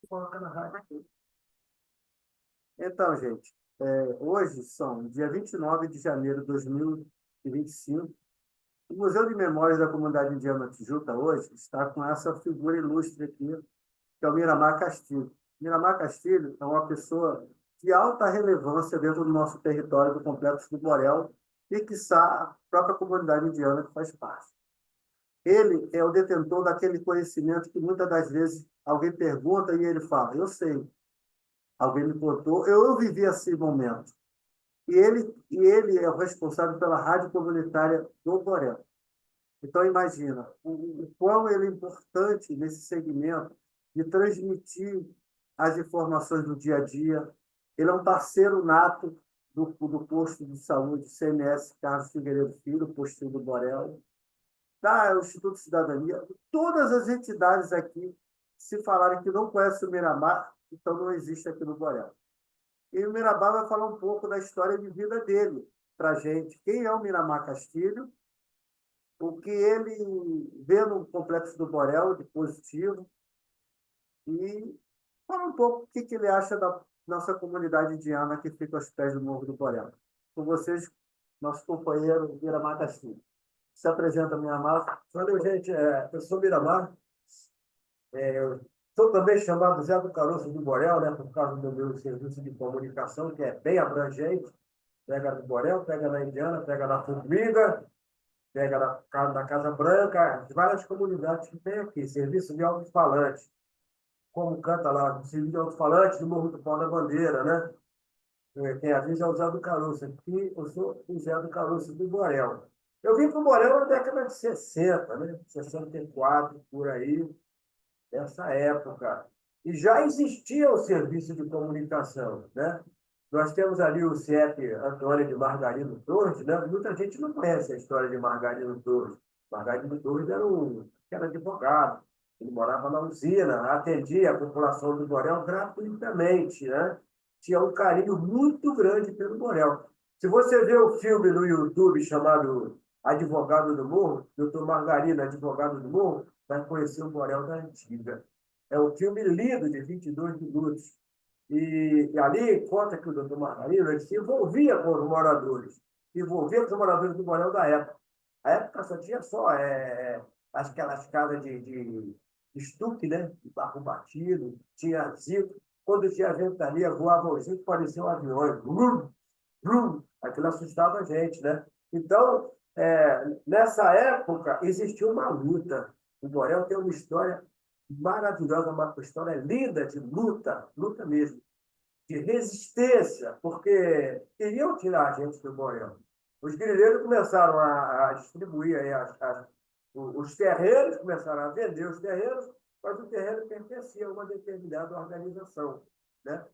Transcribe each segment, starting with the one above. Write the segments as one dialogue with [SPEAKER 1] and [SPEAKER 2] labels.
[SPEAKER 1] Coloca na rádio. Então, gente, hoje são dia 29 de janeiro de 2025. O Museu de Memórias da Comunidade Indiana Tijuca hoje está com essa figura ilustre aqui, que é o Miramar Castilho. Miramar Castilho é uma pessoa de alta relevância dentro do nosso território do Complexo do Borel e, quiçá, a própria comunidade indiana que faz parte. Ele é o detentor daquele conhecimento que muitas das vezes alguém pergunta e ele fala, eu sei, alguém me contou, eu vivi esse momento. E ele é o responsável pela rádio comunitária do Borel. Então, imagina o quão ele é importante nesse segmento de transmitir as informações do dia a dia. Ele é um parceiro nato do posto de saúde CMS Carlos Figueiredo Filho, postinho do Borel, o Instituto de Cidadania. Todas as entidades aqui, se falarem que não conhecem o Miramar, então não existe aqui no Borel. E o Miramar vai falar um pouco da história de vida dele para a gente. Quem é o Miramar Castilho? O que ele vê no Complexo do Borel de positivo e fala um pouco o que ele acha da nossa comunidade indiana que fica aos pés do Morro do Borel. Com vocês, nosso companheiro Miramar Castilho. Se apresenta, Miramar.
[SPEAKER 2] Valeu, gente. Eu sou Miramar. Eu sou também chamado Zé do Caroço do Borel, né, por causa do meu serviço de comunicação, que é bem abrangente. Pega no Borel, pega na Indiana, pega na Formiga, pega na Casa Branca, várias comunidades que tem aqui. Serviço de alto-falante. Como canta lá, serviço de alto-falante do Morro do Pau da Bandeira, né? Quem avisa é o Zé do Caroço. Aqui eu sou o Zé do Caroço do Borel. Eu vim para o Borel na década de 60, né? 64, por aí, nessa época. E já existia o serviço de comunicação, né? Nós temos ali o CIEP Antônio de Margarino Torres, né? Muita gente não conhece a história de Margarino Torres. Margarino Torres era advogado, ele morava na usina, atendia a população do Borel gratuitamente, né? Tinha um carinho muito grande pelo Borel. Se você vê o filme no YouTube chamado Advogado do Morro, Doutor Margarino, Advogado do Morro, vai conhecer o Borel da Antiga. É um filme lindo, de 22 minutos. E ali conta que o doutor Margarino ele se envolvia com os moradores, envolvia com os moradores do Borel da época. A época só tinha aquelas casas de estuque, né? De barro batido, tinha zico. Quando tinha ventania, voava os zicos, pareciam aviões. Brum, brum. Aquilo assustava a gente, né? Então, nessa época, existia uma luta. O Borel tem uma história maravilhosa, uma história linda de luta, luta mesmo, de resistência, porque queriam tirar a gente do Borel. Os grileiros começaram a distribuir aí os terrenos, começaram a vender os terrenos, mas o terreno pertencia a uma determinada organização, né?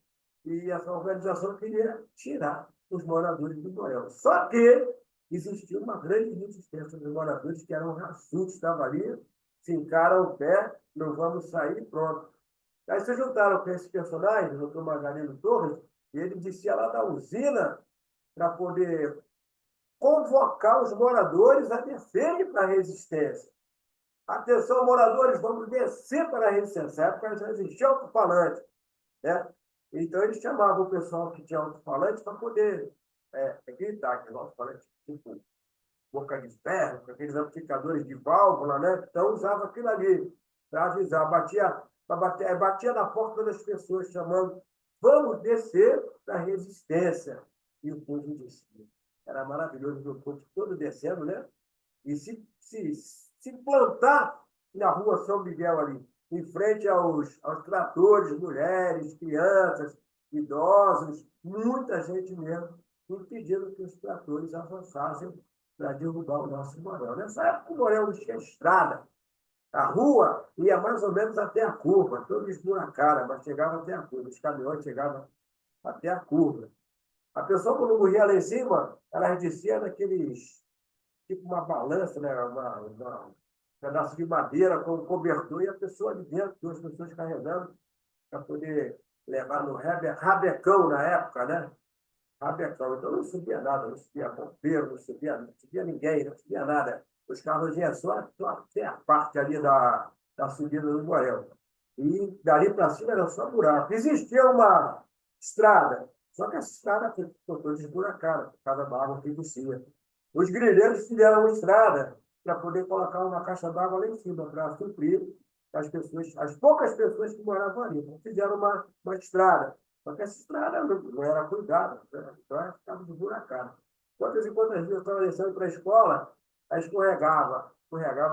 [SPEAKER 2] E essa organização queria tirar os moradores do Borel. Só que existia uma grande resistência dos moradores que eram raçudos, estavam ali, fincaram o pé, não vamos sair, pronto. Aí se juntaram com esse personagem, o doutor Margarino Torres, e ele descia lá da usina para poder convocar os moradores a descerem para a resistência. Atenção, moradores, vamos descer para a resistência. Nessa época já existia alto-falante, né? Então, eles chamavam o pessoal que tinha alto-falante para poder gritar, aquele alto-falante, tipo boca de ferro, com aqueles amplificadores de válvula, né? Então, usava aquilo ali para avisar, batia na porta das pessoas, chamando, vamos descer para a resistência. E o povo descia. Era maravilhoso ver o povo todo descendo, né? E se plantar na rua São Miguel ali, em frente aos tratores, mulheres, crianças, idosos, muita gente mesmo, impedindo que os tratores avançassem para derrubar o nosso Borel. Nessa época, o Borel não tinha estrada. A rua ia mais ou menos até a curva, toda esburacada, mas chegava até a curva. Os caminhões chegavam até a curva. A pessoa, quando morria lá em cima, ela descia naqueles, tipo uma balança, né? Um pedaço de madeira com um cobertor, e a pessoa ali dentro, duas pessoas carregando, para poder levar no rabecão na época, né? Rabecão. Então não subia nada, não subia bombeiro, não subia ninguém, não subia nada. Os carros iam só até a parte ali da subida do Borel. E dali para cima era só buraco. Existia uma estrada, só que essa estrada foi toda esburacada, por causa da água que descia. Os grileiros fizeram uma estrada para poder colocar uma caixa d'água lá em cima, para suprir as pessoas, as poucas pessoas que moravam ali. Então, fizeram uma estrada. Só que essa estrada não era cuidada, né? Então ela ficava esburacada. Quantas e quantas vezes eu estava descendo para a escola, aí escorregava,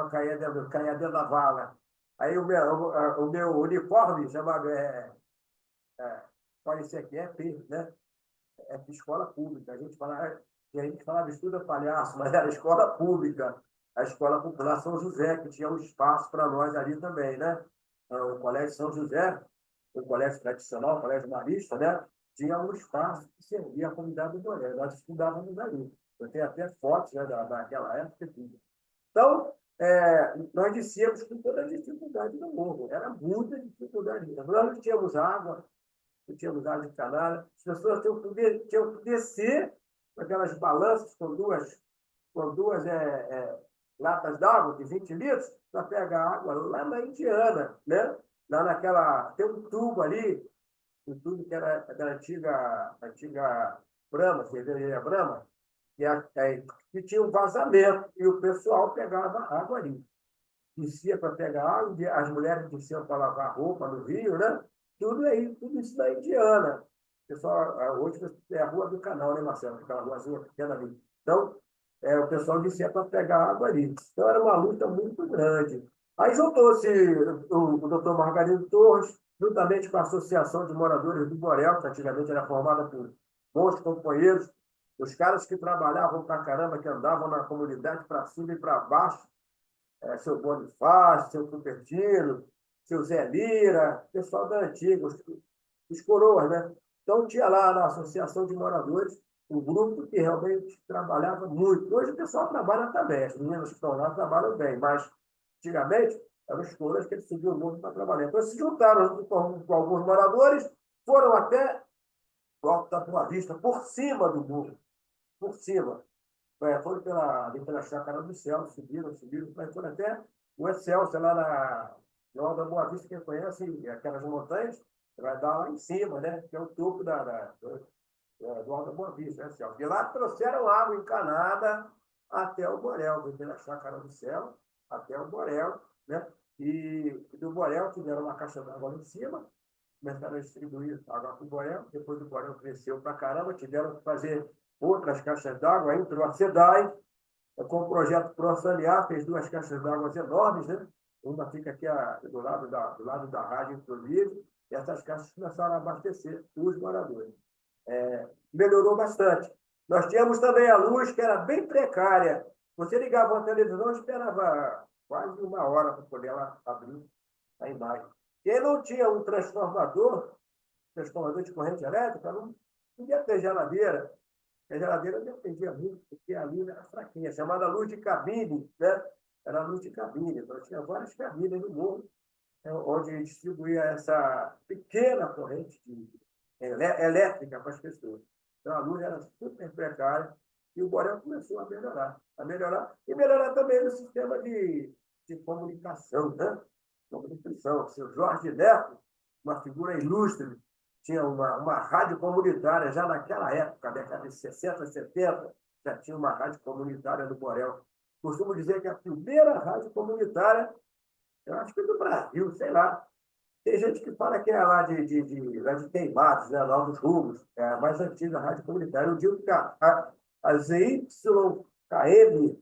[SPEAKER 2] caía dentro da vala. Aí o meu uniforme chamado, parecia que é P, né? É de escola pública. A gente falava estuda palhaço, mas era escola pública. A Escola Popular São José, que tinha um espaço para nós ali também, né? O Colégio São José, o colégio tradicional, o colégio marista, né? Tinha um espaço que servia a comunidade do Boré. Nós estudávamos ali. Eu tenho até fotos, né, daquela época. Então, nós descíamos com toda a dificuldade do mundo. Era muita dificuldade. Nós não tínhamos água, não tínhamos água encanada. As pessoas tinham que descer com aquelas balanças com duas latas d'água de 20 litros para pegar água lá na Indiana, né? Lá naquela. Tem um tubo ali, um tubo que era da antiga Brahma, cervejaria Brahma, que tinha um vazamento, e o pessoal pegava água ali. Descia para pegar água, as mulheres desciam para lavar roupa no rio, né? Tudo aí, tudo isso na Indiana. Pessoal, hoje é a Rua do Canal, né, Marcelo? Aquela ruazinha pequena ali. Então, o pessoal descia para pegar água ali. Então, era uma luta muito grande. Aí juntou-se o doutor Margarino Torres, juntamente com a Associação de Moradores do Borel, que antigamente era formada por bons companheiros, os caras que trabalhavam para caramba, que andavam na comunidade para cima e para baixo, seu Bonifácio, seu Cupertino, seu Zé Lira, pessoal da antiga, os coroas, né? Então, tinha lá na Associação de Moradores um grupo que realmente trabalhava muito. Hoje o pessoal trabalha também, as meninas que estão lá trabalham bem, mas antigamente eram os coroas que eles subiam muito para trabalhar. Então, se juntaram junto com alguns moradores, foram até o Alto da Boa Vista, por cima do morro, por cima. Foram ali pela Chácara do Céu, subiram, mas foram até o Excelsior, lá na Alta da Boa Vista, quem conhece aquelas montanhas, vai dar lá em cima, né? Que é o topo do Alto da Boa Vista, né, Excelsior. De lá trouxeram água encanada até o Borel, pela Chácara do Céu até o Borel, né? E do Borel tiveram uma caixa d'água lá em cima, começaram a distribuir água para o Borel, depois o Borel cresceu para caramba, tiveram que fazer outras caixas d'água, entrou a SEDAI, com o projeto ProSanear, fez duas caixas d'água enormes, né? Uma fica aqui do lado da rádio, inclusive, e essas caixas começaram a abastecer os moradores. Melhorou bastante. Nós tínhamos também a luz, que era bem precária. Você ligava a televisão, esperava quase uma hora para poder ela abrir a imagem. Quem não tinha um transformador de corrente elétrica, não podia ter geladeira. A geladeira dependia muito, porque a luz era fraquinha, chamada luz de cabine, né? Era a luz de cabine. Então, tinha várias cabines no morro, onde distribuía essa pequena corrente elétrica para as pessoas. Então, a luz era super precária e o Borel começou a melhorar e melhorar também no sistema de comunicação, né? Comunicação. O seu Jorge Neto, uma figura ilustre, tinha uma rádio comunitária já naquela época, década de 60, 70, já tinha uma rádio comunitária no Borel. Costumo dizer que a primeira rádio comunitária, eu acho que é do Brasil, sei lá. Tem gente que fala que é lá de Queimados, né, lá dos Rumos, é a mais antiga rádio comunitária. Eu digo que a ZYKM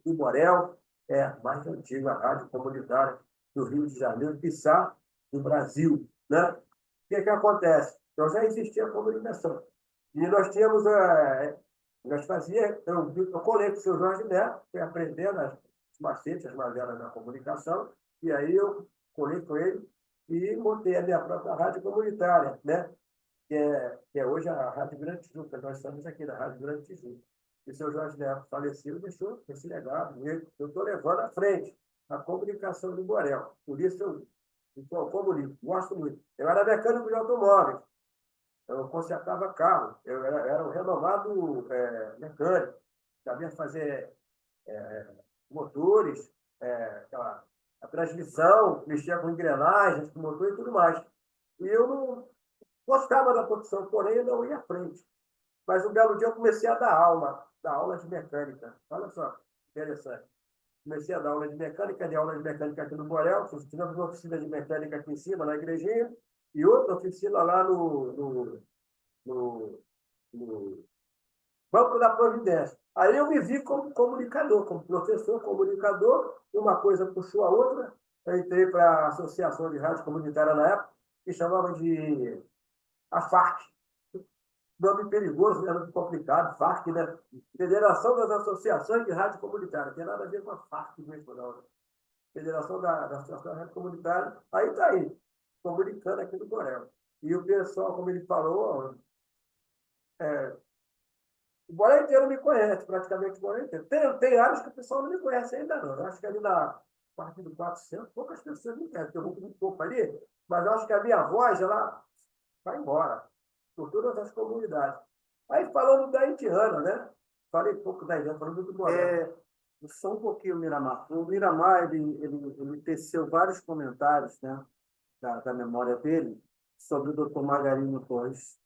[SPEAKER 2] do Borel é a mais antiga rádio comunitária do Rio de Janeiro, quiçá do Brasil, né? O que acontece? Então, já existia a comunicação. E nós tínhamos, nós fazíamos, eu colei com o seu Jorge Neto, fui aprendendo os macetes, as mazelas da comunicação, e aí eu colei com ele e montei a minha própria rádio comunitária, né? Que é hoje a Rádio Grande Tijuca. Nós estamos aqui na Rádio Grande Tijuca. E o seu Jorge Neto faleceu, deixou esse legado. Eu estou levando à frente a comunicação do Borel. Por isso eu comunico, gosto muito. Eu era mecânico de automóveis. Eu consertava carro. Eu era um renomado mecânico. Sabia fazer motores, a transmissão, mexia com engrenagens, com motor e tudo mais. E eu não gostava da profissão, porém eu não ia à frente. Mas um belo dia eu comecei a dar aula de mecânica. Olha só, interessante. Comecei a dar aula de aula de mecânica aqui no Borel. Tivemos uma oficina de mecânica aqui em cima, na igrejinha, e outra oficina lá no, no Banco da Providência. Aí eu me vi como comunicador, como professor comunicador, uma coisa puxou a outra. Eu entrei para a Associação de Rádio Comunitária na época, que chamava de a FARC. Nome perigoso, né? Nome complicado, FARC, né? Federação das Associações de Rádio Comunitária. Não tem nada a ver com a FARC mesmo, não. Né? Federação da Associação de Rádio Comunitária. Aí está aí, comunicando aqui no Borel. E o pessoal, como ele falou, o Borel inteiro me conhece, praticamente o Borel inteiro. Tem áreas que o pessoal não me conhece ainda, não. Eu acho que ali na parte do 400, poucas pessoas me conhecem, porque eu vou muito pouco ali, mas eu acho que a minha voz, ela vai embora, por todas as comunidades. Aí, falando da Indiana, né? Falei pouco da Indiana, falando do Borel.
[SPEAKER 1] Só um pouquinho o Miramar. O Miramar, ele teceu vários comentários, né, da memória dele sobre o Dr. Margarino Torres,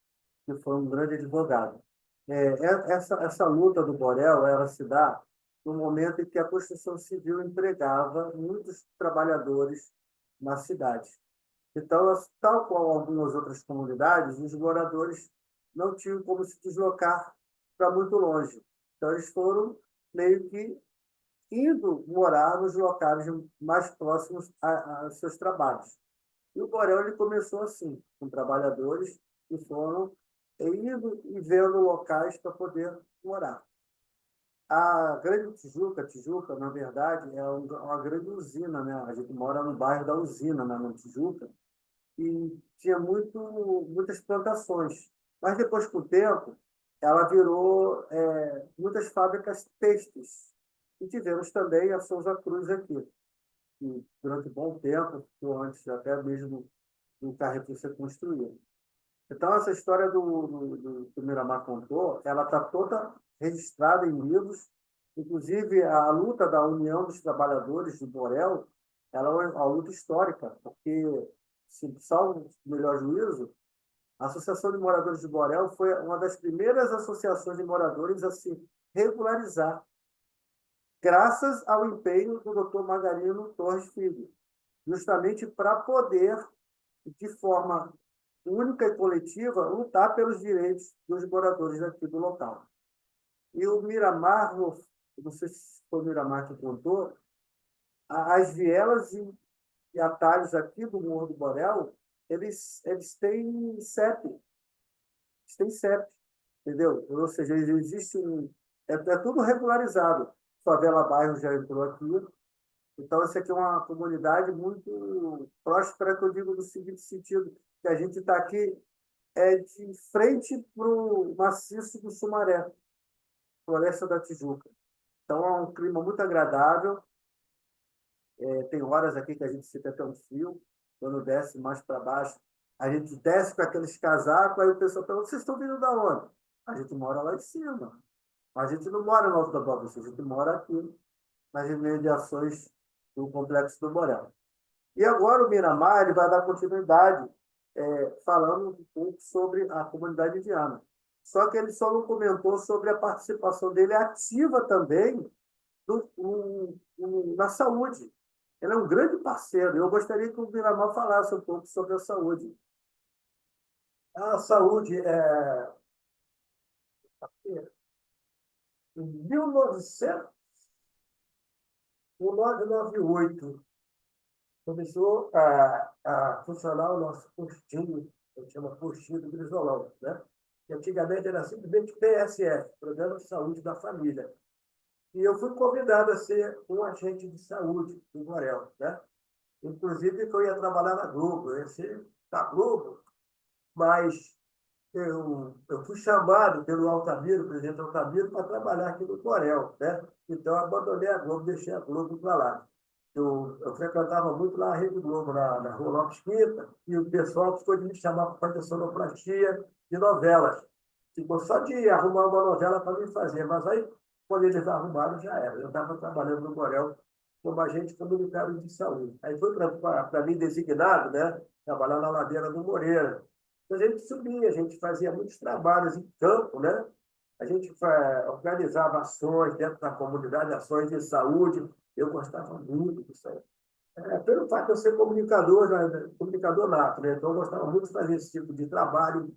[SPEAKER 1] que foi um grande advogado. Essa luta do Borel, ela se dá no momento em que a construção civil empregava muitos trabalhadores na cidade. Então, tal qual algumas outras comunidades, os moradores não tinham como se deslocar para muito longe. Então, eles foram meio que indo morar nos locais mais próximos a seus trabalhos. E o Borel ele começou assim, com trabalhadores que foram indo e vendo locais para poder morar. A Grande Tijuca, na verdade, é uma grande usina, né? A gente mora no bairro da usina, na Tijuca, e tinha muitas plantações. Mas depois, com o tempo, ela virou muitas fábricas têxteis. E tivemos também a Souza Cruz aqui, que durante um bom tempo, antes até mesmo do Carrefour ser construído. Então, essa história do Miramar contou, ela está toda registrada em livros, inclusive a luta da União dos Trabalhadores do Borel, ela é uma luta histórica, porque, se salvo o melhor juízo, a Associação de Moradores de Borel foi uma das primeiras associações de moradores a se regularizar, graças ao empenho do Dr. Margarino Torres Filho, justamente para poder, de forma única e coletiva, lutar pelos direitos dos moradores aqui do local. E o Miramar, não sei se foi o Miramar que contou, as vielas e atalhos aqui do Morro do Borel, eles têm CEP. Eles têm CEP, entendeu? Ou seja, existe é tudo regularizado. Favela Bairro já entrou aqui. Então, essa aqui é uma comunidade muito próspera, que eu digo no seguinte sentido, que a gente está aqui de frente para o maciço do Sumaré, Floresta da Tijuca. Então, é um clima muito agradável. Tem horas aqui que a gente sente até um frio, quando desce mais para baixo. A gente desce com aqueles casacos, aí o pessoal pergunta, vocês estão vindo da onde? A gente mora lá em cima. A gente não mora no Alto da Boa Vista, a gente mora aqui, nas imediações do Complexo do Borel. E agora o Miramar ele vai dar continuidade falando um pouco sobre a comunidade indiana. Só que ele só não comentou sobre a participação dele ativa também na saúde. Ele é um grande parceiro. Eu gostaria que o Miramar falasse um pouco sobre a saúde.
[SPEAKER 2] A saúde em 1998, começou a funcionar o nosso postinho, a gente chama postinho do Brisolão, né? Que antigamente era simplesmente PSF, Programa de Saúde da Família. E eu fui convidado a ser um agente de saúde do Borel, né? Inclusive, que eu ia trabalhar na Globo, eu ia ser da Globo, mas eu fui chamado pelo Altamiro, o presidente Altamiro, para trabalhar aqui no Borel, né? Então, eu abandonei a Globo, deixei a Globo para lá. Eu frequentava muito lá a Rede Globo, na Rua Lopes Quinta, e o pessoal ficou de me chamar para fazer sonoplastia de novelas. Ficou só de arrumar uma novela para me fazer, mas aí, quando eles arrumaram, já era. Eu estava trabalhando no Borel como agente comunitário de saúde. Aí foi para mim designado, né, trabalhar na Ladeira do Moreira. Então, a gente subia, a gente fazia muitos trabalhos em campo, né? A gente organizava ações dentro da comunidade, ações de saúde. Eu gostava muito disso aí. Pelo fato de eu ser comunicador, né, comunicador nato, né? Então, eu gostava muito de fazer esse tipo de trabalho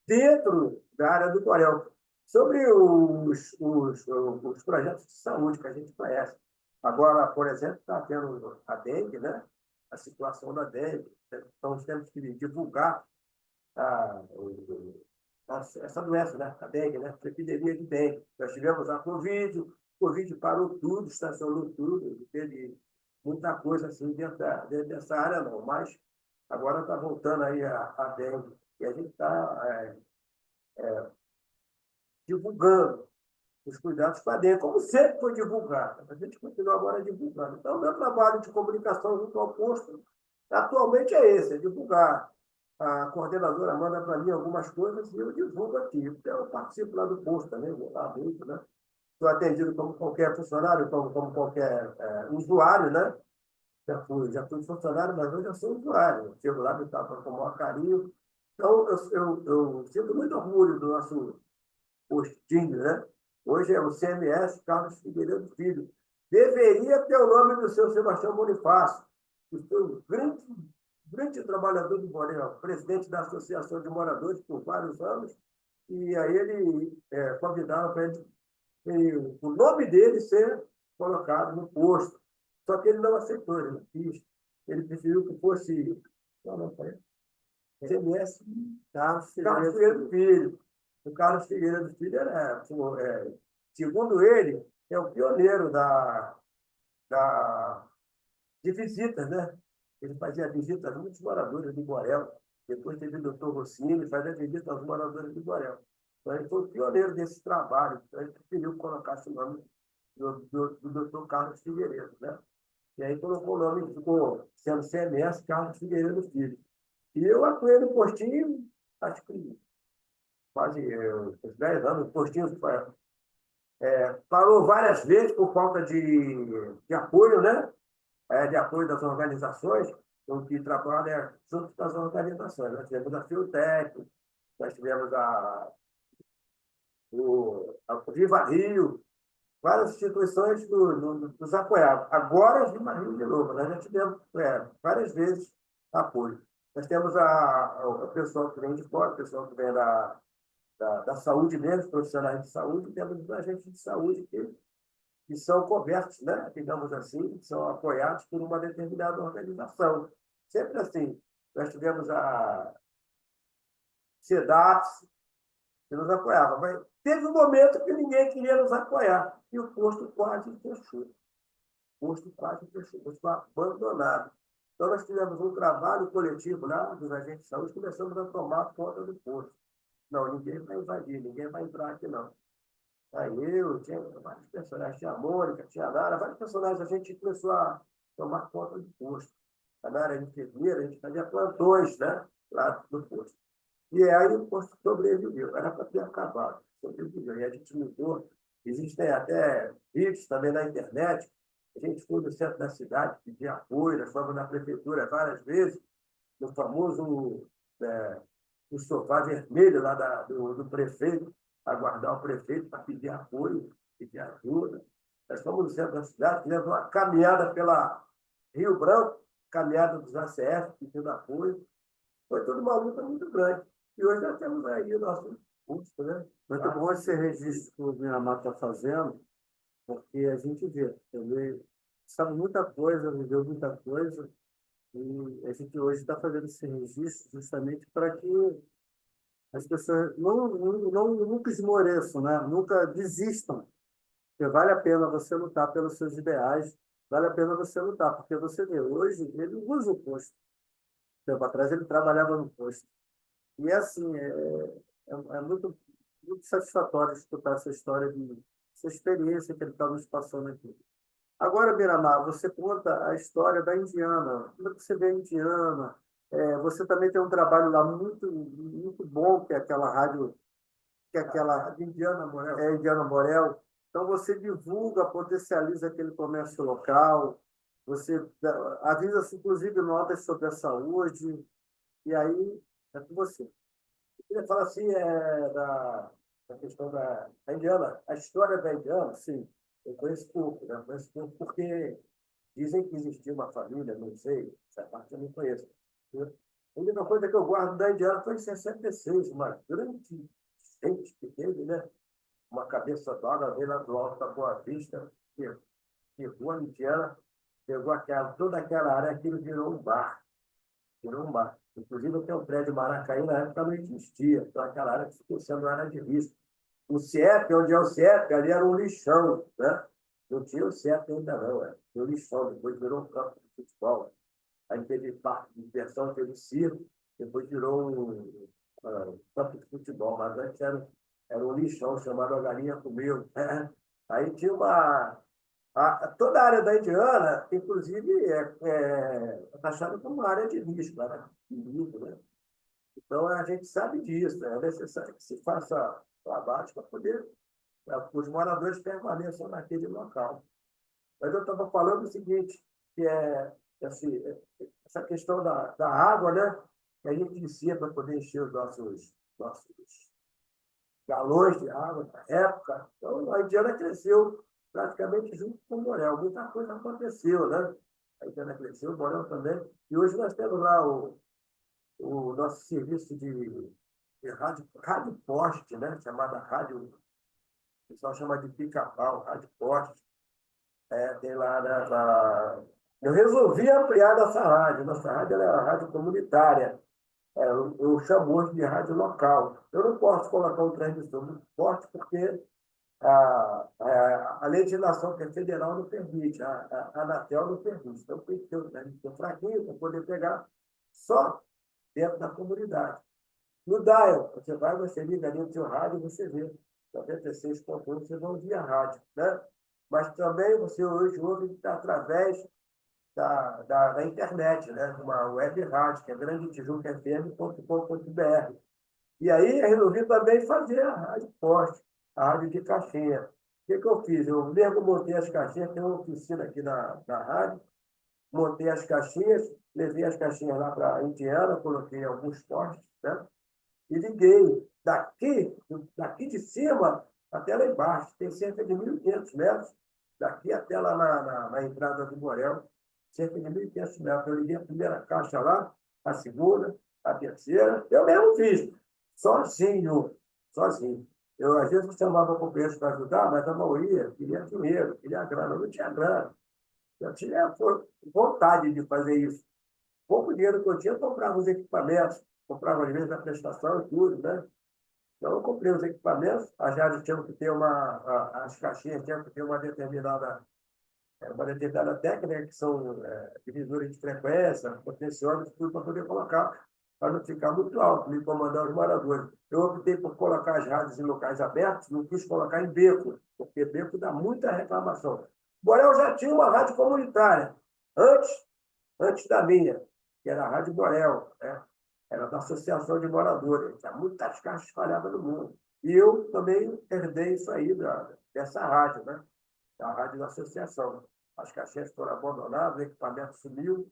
[SPEAKER 2] dentro da área do Torel. Sobre os projetos de saúde que a gente conhece. Agora, por exemplo, está tendo a dengue, né? A situação da dengue. Então, temos que divulgar a, essa doença, né? A dengue, né? A epidemia de dengue. Nós tivemos a Covid parou tudo, estacionou tudo, teve muita coisa assim dentro dessa área, não. Mas agora está voltando aí a dengue. E a gente está divulgando os cuidados para dentro, como sempre foi divulgado. A gente continua agora divulgando. Então, o meu trabalho de comunicação junto ao posto atualmente é esse, é divulgar. A coordenadora manda para mim algumas coisas e eu divulgo aqui. Eu participo lá do posto também, vou lá muito, né? Estou atendido como qualquer funcionário, como qualquer usuário, né? Já fui funcionário, mas hoje eu sou usuário. Eu chego lá, me tratam com o maior carinho. Então, eu sinto muito orgulho do nosso postinho, né? Hoje é o CMS Carlos Figueiredo Filho. Deveria ter o nome do seu Sebastião Bonifácio, que foi um grande trabalhador de Borel, presidente da Associação de Moradores por vários anos, e aí ele convidava para o nome dele ser colocado no posto. Só que ele não aceitou, ele não quis. Ele preferiu que fosse. Não, foi. CMS Carlos Figueiredo Filho. O Carlos Figueiredo Filho segundo ele, é o pioneiro de visitas, né? Ele fazia visitas a muitos moradores de Borel. Depois teve o doutor Rossini, fazia visitas aos moradores de Borel. Então, ele foi o pioneiro desse trabalho. Então, ele preferiu colocar esse nome do doutor Carlos Figueiredo, né? E aí colocou o nome, ficou sendo CMS Carlos Figueiredo Filho. E eu atuei no postinho, acho que quase 10 anos, o postinho parou várias vezes por falta de apoio, né? De apoio das organizações, o que trabalha junto com as organizações. Nós tivemos a Fiotec, nós tivemos a Viva Rio, várias instituições nos apoiavam. Agora, a Viva Rio de novo, nós já tivemos várias vezes apoio. Nós temos o pessoal que vem de fora, o pessoal que vem da saúde mesmo, profissionais de saúde, e temos os agentes de saúde que são cobertos, né, digamos assim, são apoiados por uma determinada organização. Sempre assim. Nós tivemos a CEDAPS, que nos apoiava, mas teve um momento que ninguém queria nos apoiar, e o posto quase fechou. O posto quase fechou, o posto foi abandonado. Então, nós tivemos um trabalho coletivo lá dos agentes de saúde, começamos a tomar conta do posto. Não, ninguém vai invadir, ninguém vai entrar aqui, não. Aí tinha vários personagens, tinha a Mônica, tinha a Nara, vários personagens, a gente começou a tomar conta do posto. A Nara era enfermeira, a gente fazia plantões, né, lá no posto. E aí o posto sobreviveu, era para ter acabado, sobreviveu. E a gente mudou, existem até vídeos também na internet, a gente foi no centro da cidade, pedir apoio, nós fomos na prefeitura várias vezes, no famoso o sofá vermelho lá do prefeito, aguardar o prefeito para pedir apoio, pedir ajuda. Nós fomos no centro da cidade, fizemos uma caminhada pela Rio Branco, caminhada dos ACF, pedindo apoio. Foi toda uma luta muito grande. E hoje nós temos aí o nosso curso, né?
[SPEAKER 1] Muito bom esse registro que o Miramar está fazendo, porque a gente vê, ele sabe muita coisa, viveu muita coisa, e a gente hoje está fazendo esse registro justamente para que as pessoas nunca esmoreçam, né? Nunca desistam. Porque vale a pena você lutar pelos seus ideais, vale a pena você lutar, porque você vê, hoje ele usa o posto. Tempo atrás ele trabalhava no posto. E assim, é muito, muito satisfatório escutar essa história, essa experiência que ele está nos passando aqui. Agora, Miramar, você conta a história da Indiana. Como é que você vê a Indiana? Você também tem um trabalho lá muito, muito bom, que é aquela rádio, que é aquela
[SPEAKER 2] Indiana Morel.
[SPEAKER 1] Indiana Morel. Então, você divulga, potencializa aquele comércio local, você avisa, inclusive, notas sobre a saúde, e aí é com você.
[SPEAKER 2] Eu queria falar assim, da questão da Indiana, a história da Indiana, sim, eu conheço pouco, né? Eu conheço pouco porque dizem que existia uma família, não sei, essa parte eu não conheço. A única coisa que eu guardo da Indiana foi em 66, uma grande gente que teve, né? Uma cabeça d'água veio lá do alto da Boa Vista, que pegou a Indiana, pegou toda aquela área, aquilo virou um bar. Inclusive, até o prédio Maracaí, na época, não existia, então aquela área ficou sendo área de risco. O CIEP, onde é o CIEP, ali era um lixão, né? Não tinha o CIEP ainda não, era um lixão, depois virou um campo de futebol. Aí teve parque de diversão, teve circo, depois virou campo de futebol, mas antes era um lixão chamado A Galinha Comeu. Né? Aí tinha toda a área da Indiana, inclusive, é taxada como uma área de risco, era perigo, né? Então, a gente sabe disso, é necessário que se faça abate para poder os moradores permaneçam naquele local. Mas eu estava falando o seguinte, que assim, essa questão da água, né? Que a gente ensina para poder encher os nossos galões de água na época. Então, a Indiana cresceu praticamente junto com o Borel. Muita coisa aconteceu, né? A Indiana cresceu, o Borel também. E hoje nós temos lá o nosso serviço de rádio poste, né? Chamada rádio, o pessoal chama de pica-pau, rádio poste. Tem lá eu resolvi ampliar nossa rádio. Nossa rádio era a rádio comunitária. Eu chamo hoje de rádio local. Eu não posso colocar um transmissor muito forte porque a legislação que é federal não permite, a Anatel não permite. Então, tem que ter um transmissor fraquinho para poder pegar só dentro da comunidade. No dial, você liga ali no seu rádio e você vê. 96.1, você vai ouvir a rádio, né? Mas também você hoje ouve através da internet, né? Uma web rádio, que é grandetijucafm.com.br. E aí eu resolvi também fazer a rádio poste, a rádio de caixinha. O que eu fiz? Eu mesmo montei as caixinhas, tem uma oficina aqui na rádio, montei as caixinhas, levei as caixinhas lá para a Indiana, coloquei alguns postes, né? E liguei daqui de cima até lá embaixo. Tem cerca de 1.500 metros, daqui até lá na entrada do Borel, cerca de 1.500 metros. Eu liguei a primeira caixa lá, a segunda, a terceira. Eu mesmo fiz, sozinho, sozinho. Eu, às vezes, chamava companheiros para ajudar, mas a maioria queria dinheiro, queria grana. Eu não tinha grana. Eu tinha vontade de fazer isso. Pouco dinheiro que eu tinha, eu comprava os equipamentos, comprava, às vezes, a prestação e tudo, né? Então, eu comprei os equipamentos, as rádios tinham que ter as caixinhas tinham que ter uma determinada técnica, que são divisores de frequência, potenciômetros, tudo para poder colocar, para não ficar muito alto, me incomodar os moradores. Eu optei por colocar as rádios em locais abertos, não quis colocar em beco, porque beco dá muita reclamação. Borel já tinha uma rádio comunitária, antes, antes da minha, que era a Rádio Borel, né? Era da Associação de Moradores, tinha muitas caixas espalhadas no mundo. E eu também herdei isso aí dessa rádio, né? Da rádio da associação. As caixinhas foram abandonadas, o equipamento sumiu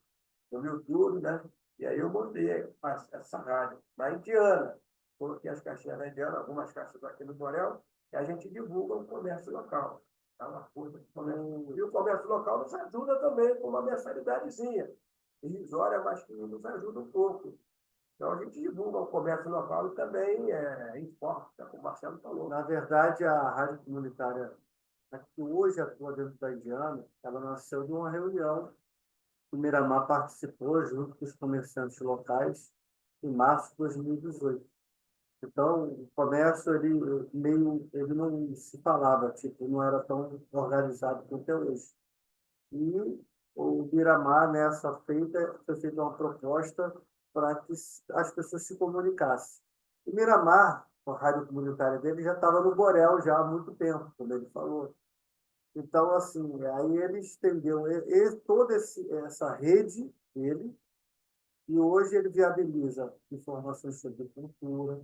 [SPEAKER 2] tudo, né? E aí eu montei essa rádio na Indiana. Coloquei as caixinhas na Indiana, algumas caixas aqui no Borel, e a gente divulga o comércio local. Tá uma força de comércio. E o comércio local nos ajuda também com uma mensalidadezinha irrisória, mas que nos ajuda um pouco. Então, a gente divulga o comércio local e também importa, como o Marcelo falou.
[SPEAKER 1] Na verdade, a rádio comunitária, a que hoje atua dentro da Indiana, ela nasceu de uma reunião que o Miramar participou junto com os comerciantes locais em março de 2018. Então, o comércio, ele não se falava, tipo, não era tão organizado quanto é hoje. E o Miramar, nessa feita, foi feita uma proposta para que as pessoas se comunicassem. O Miramar, a rádio comunitária dele, já estava no Borel já há muito tempo, como ele falou. Então, assim, aí ele estendeu toda essa rede dele, e hoje ele viabiliza informações sobre cultura,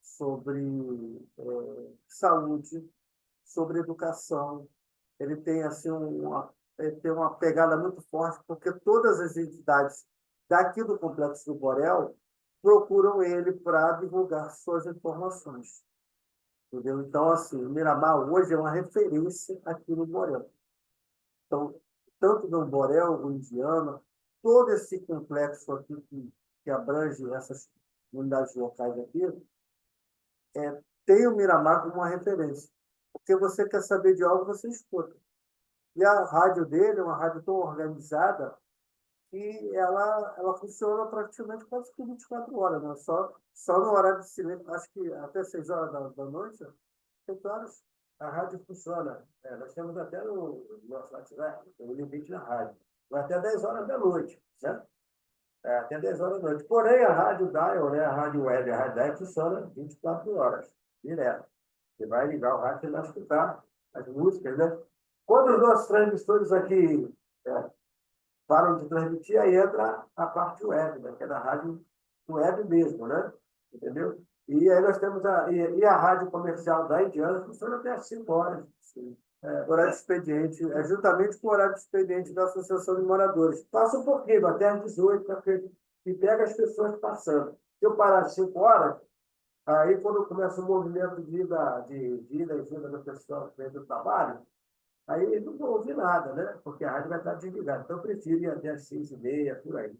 [SPEAKER 1] sobre saúde, sobre educação. Ele tem assim ele tem uma pegada muito forte, porque todas as entidades daqui do Complexo do Borel procuram ele para divulgar suas informações. Entendeu? Então, assim, o Miramar hoje é uma referência aqui no Borel. Então, tanto no Borel, o Indiana, todo esse complexo aqui que abrange essas unidades locais aqui, tem o Miramar como uma referência. Porque você quer saber de algo, você escuta. E a rádio dele é uma rádio tão organizada que ela funciona praticamente quase que 24 horas, né? Só no horário de silêncio, acho que até 6 horas da noite, 8 horas.
[SPEAKER 2] A rádio funciona. Nós temos até no nosso WhatsApp, o limite na rádio. Vai até 10 horas da noite, certo? Até 10 horas da noite. Porém, a rádio dial, né, a rádio web, a rádio dial funciona 24 horas, direto. Você vai ligar o rádio e vai escutar as músicas, né? Quando os nossos transmissores aqui param de transmitir, aí entra a parte web, né, que é da rádio web mesmo, né? Entendeu? E aí nós temos a rádio comercial da Indiana, funciona até às 5 horas.
[SPEAKER 1] Sim. Horário de expediente, juntamente com o horário de expediente da Associação de Moradores.
[SPEAKER 2] Passa um pouquinho, até às 18, porque e pega as pessoas passando. Se eu parar às 5 horas, aí quando começa o movimento de ida e vinda do pessoal dentro do trabalho, aí não vou ouvir nada, né? Porque a rádio vai estar desligada. Então eu prefiro ir até às 6h30, por aí.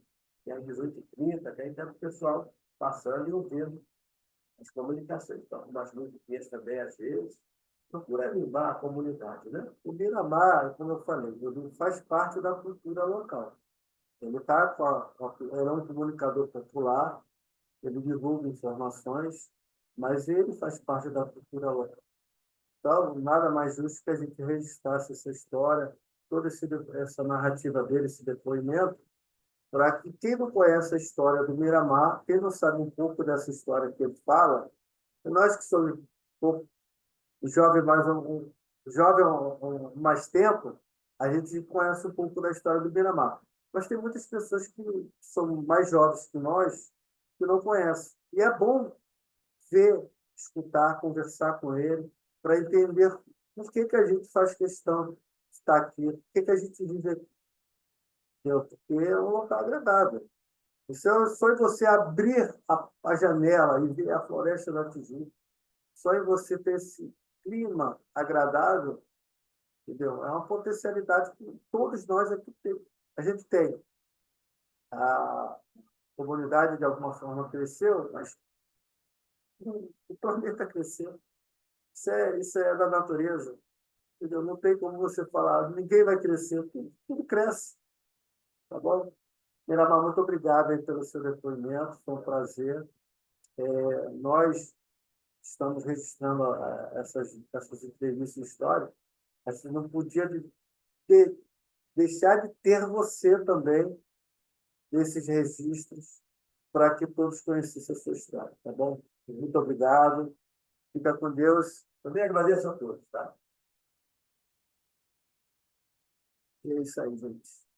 [SPEAKER 2] E às 18h30, que aí tem o pessoal passando e ouvindo as comunicações. Então, umas musiquinhas também, às vezes, procura animar a comunidade, né?
[SPEAKER 1] O Miramar, como eu falei, ele faz parte da cultura local. Ele ele é um comunicador popular, ele divulga informações, mas ele faz parte da cultura local. Então, nada mais justo que a gente registrasse essa história, essa narrativa dele, esse depoimento, para que quem não conhece a história do Miramar, quem não sabe um pouco dessa história que ele fala, nós que somos um pouco jovem jovem mais tempo, a gente conhece um pouco da história do Miramar. Mas tem muitas pessoas que são mais jovens que nós que não conhecem. E é bom ver, escutar, conversar com ele, para entender por que a gente faz questão de estar aqui, por que a gente vive aqui. Porque é um local agradável. Só em você abrir a janela e ver a floresta da Tijuca, só em você ter esse clima agradável, entendeu? É uma potencialidade que todos nós aqui temos. A gente tem. A comunidade, de alguma forma, cresceu, mas o planeta cresceu. Isso é da natureza. Entendeu? Não tem como você falar, ninguém vai crescer, tudo cresce. Tá bom? Miramar, muito obrigado aí pelo seu depoimento, foi um prazer. Nós estamos registrando essas entrevistas históricas, a gente não podia deixar de ter você também nesses registros para que todos conhecessem a sua história, tá bom? Muito obrigado. Fica com Deus.
[SPEAKER 2] Também agradeço a todos, tá?
[SPEAKER 1] E é isso aí, gente.